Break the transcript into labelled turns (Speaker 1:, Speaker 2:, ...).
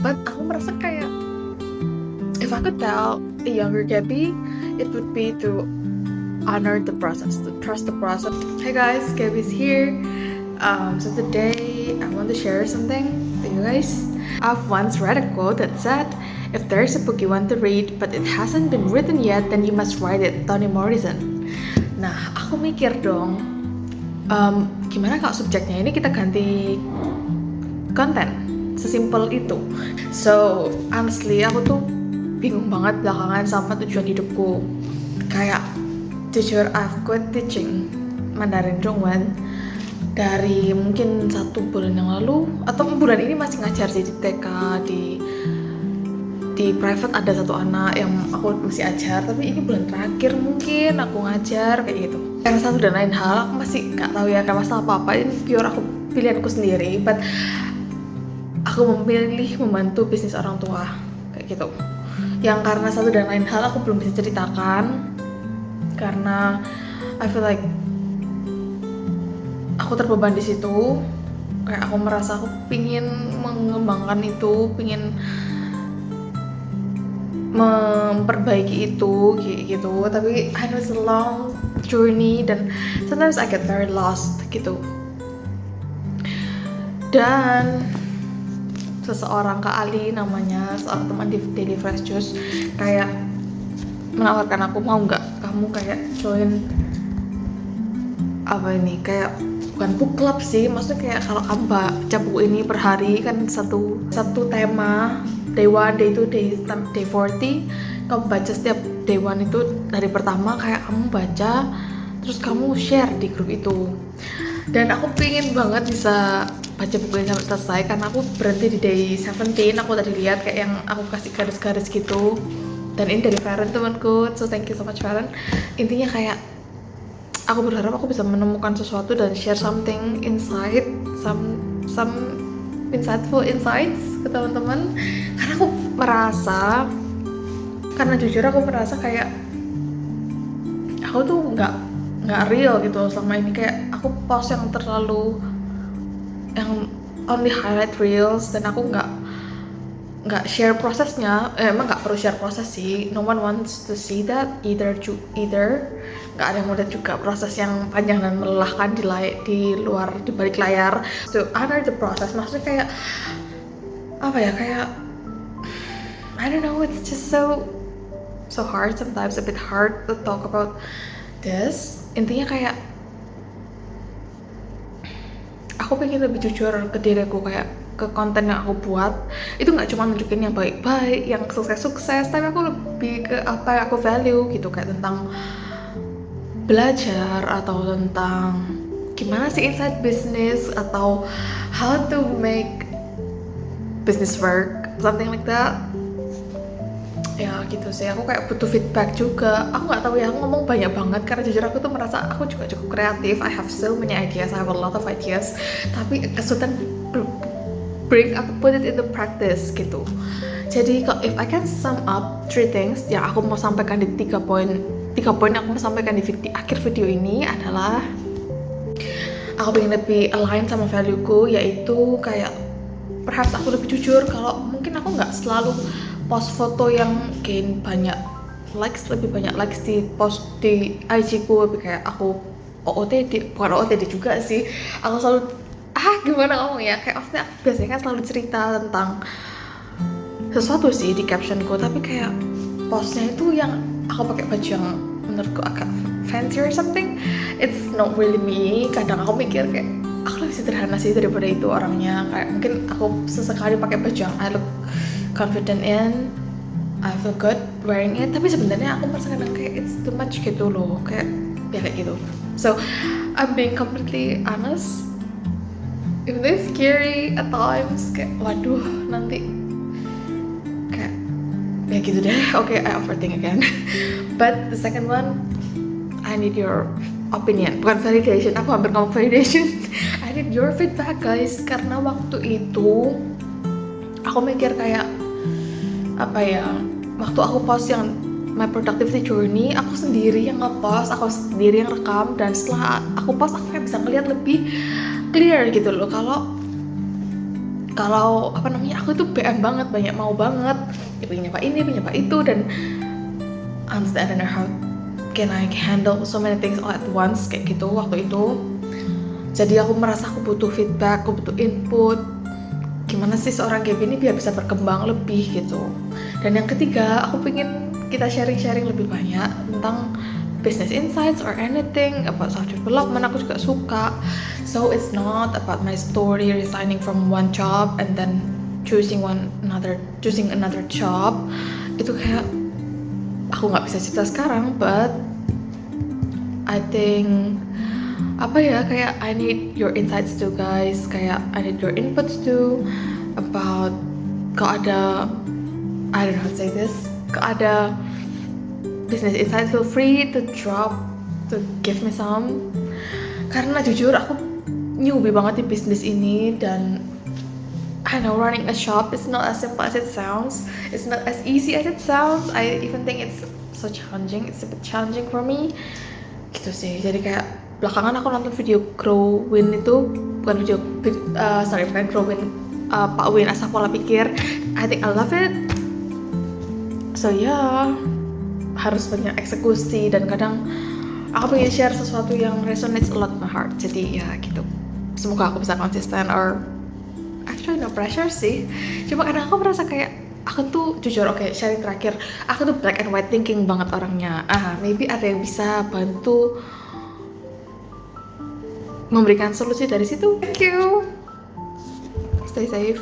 Speaker 1: But aku merasa kayak if I could tell a younger Gabby, it would be to honor the process, to trust the process. Hey guys, Gabby's here. So today I want to share something to you guys. I've once read a quote that said, "If there's a book you want to read but it hasn't been written yet, then you must write it." Toni Morrison. Nah, aku mikir dong, gimana kalau subjeknya ini kita ganti konten? Sesimpel itu. So honestly, aku tuh bingung banget belakangan sama tujuan hidupku. Kayak jujur, I've quit teaching Mandarin Zhongwen dari mungkin 1 bulan yang lalu, atau bulan ini masih ngajar sih di TK, di private ada 1 anak yang aku masih ajar, tapi ini bulan terakhir mungkin aku ngajar kayak gitu. Karena satu dan lain hal aku masih nggak tahu ya, karena masalah apa ini pure aku pilihanku sendiri, but aku memilih membantu bisnis orang tua kayak gitu. Yang karena satu dan lain hal aku belum bisa ceritakan karena I feel like aku terbeban di situ. Kayak aku merasa aku pingin mengembangkan itu, pingin memperbaiki itu kayak gitu, tapi I know it's a long journey dan sometimes I get very lost gitu. Dan seseorang Kak Ali namanya, seorang teman di Daily Fresh Juice, kayak menawarkan aku, mau nggak kamu kayak join apa ini, kayak bukan book club sih, maksudnya kayak kalau kamu baca buku ini per hari kan satu tema, day 1, day 2, day 40, kamu baca setiap day 1 itu dari pertama kayak kamu baca terus kamu share di grup itu. Dan aku pingin banget bisa baca buku ini sampai selesai karena aku berhenti di day 17. Aku tadi lihat kayak yang aku kasih garis-garis gitu, dan ini dari Farhan temanku, so thank you so much Farhan. Intinya kayak aku berharap aku bisa menemukan sesuatu dan share something inside, some insightful insights ke teman-teman. Karena aku merasa, karena jujur aku merasa kayak aku tuh nggak real gitu selama ini. Kayak aku post yang terlalu, yang only highlight reels, dan aku nggak share prosesnya. Emang nggak perlu share proses sih, no one wants to see that either. Nggak ada yang mau lihat juga proses yang panjang dan melelahkan di luar, di balik layar. So honor the process, maksudnya kayak apa ya, kayak I don't know, it's just so hard sometimes, a bit hard to talk about this. Intinya kayak aku pengen lebih jujur ke diriku, kayak ke konten yang aku buat itu nggak cuma nunjukin yang baik-baik, yang sukses-sukses, tapi aku lebih ke apa yang aku value gitu, kayak tentang belajar atau tentang gimana sih inside business, atau how to make business work, something like that. Ya gitu sih, aku kayak butuh feedback juga. Aku nggak tahu ya, aku ngomong banyak banget karena jujur aku tuh merasa aku juga cukup kreatif. I have so many ideas, I have a lot of ideas, tapi kesulitan put it into practice gitu. Jadi if I can sum up 3 things yang aku mau sampaikan di 3 poin yang aku mau sampaikan di akhir video ini adalah, aku pengen lebih align sama valueku, yaitu kayak perhaps aku lebih jujur kalau mungkin aku nggak selalu post foto yang gain banyak likes, lebih banyak likes di post di IG ku, lebih kayak aku OOTD, bukan OOTD juga sih, aku selalu gimana ngomong ya, kayak maksudnya aku biasanya kan selalu cerita tentang sesuatu sih di captionku, tapi kayak postnya itu yang aku pakai baju yang menurutku agak fancy or something, it's not really me. Kadang aku mikir kayak aku lebih sederhana sih daripada itu orangnya, kayak mungkin aku sesekali pakai baju yang I look confident in, I feel good wearing it, tapi sebenarnya aku merasa kadang kayak it's too much gitu loh, kayak gitu. So I'm being completely honest, even though it's scary at times, kayak waduh nanti kayak ya gitu deh. Okay, I overthink again. But the second one, I need your opinion, bukan validation. Aku hampir ngomong validation. I need your feedback guys, karena waktu itu aku mikir kayak apa ya, waktu aku post yang my productivity journey, aku sendiri yang ngepost, aku sendiri yang rekam, dan setelah aku post aku kayak bisa ngeliat lebih clear gitu loh, kalau kalau apa namanya, aku tuh BM banget, banyak mau banget, ya pengen nyoba ini, pengen nyoba itu, dan honestly I don't know how can I handle so many things all at once kayak gitu waktu itu. Jadi aku merasa aku butuh feedback, aku butuh input, gimana sih seorang Gaby ini biar bisa berkembang lebih gitu. Dan yang ketiga, aku pengen kita sharing-sharing lebih banyak tentang business insights or anything about self development. Aku juga suka. So it's not about my story resigning from one job and then choosing another job. Itu kayak aku nggak bisa cerita sekarang, but I think apa ya, kayak I need your insights too guys, kayak I need your inputs too about kalau ada, I don't know how to say this, kalau ada business insights, feel free to give me some, karena jujur aku newbie banget di bisnis ini, dan I know running a shop is not as simple as it sounds, it's not as easy as it sounds. I even think it's so challenging, it's a bit challenging for me gitu sih. Jadi kayak belakangan aku nonton video Grow Win itu, bukan Grow Win, Pak Win asal pola pikir. I think I love it. So yeah, harus banyak eksekusi, dan kadang aku pengen share sesuatu yang resonates a lot with my heart. Jadi ya gitu, semoga aku bisa konsisten, or actually no pressure sih. Cuma kadang aku merasa kayak aku tuh jujur, oke, sharing terakhir, aku tuh black and white thinking banget orangnya. Maybe ada yang bisa bantu memberikan solusi dari situ. Thank you. Stay safe.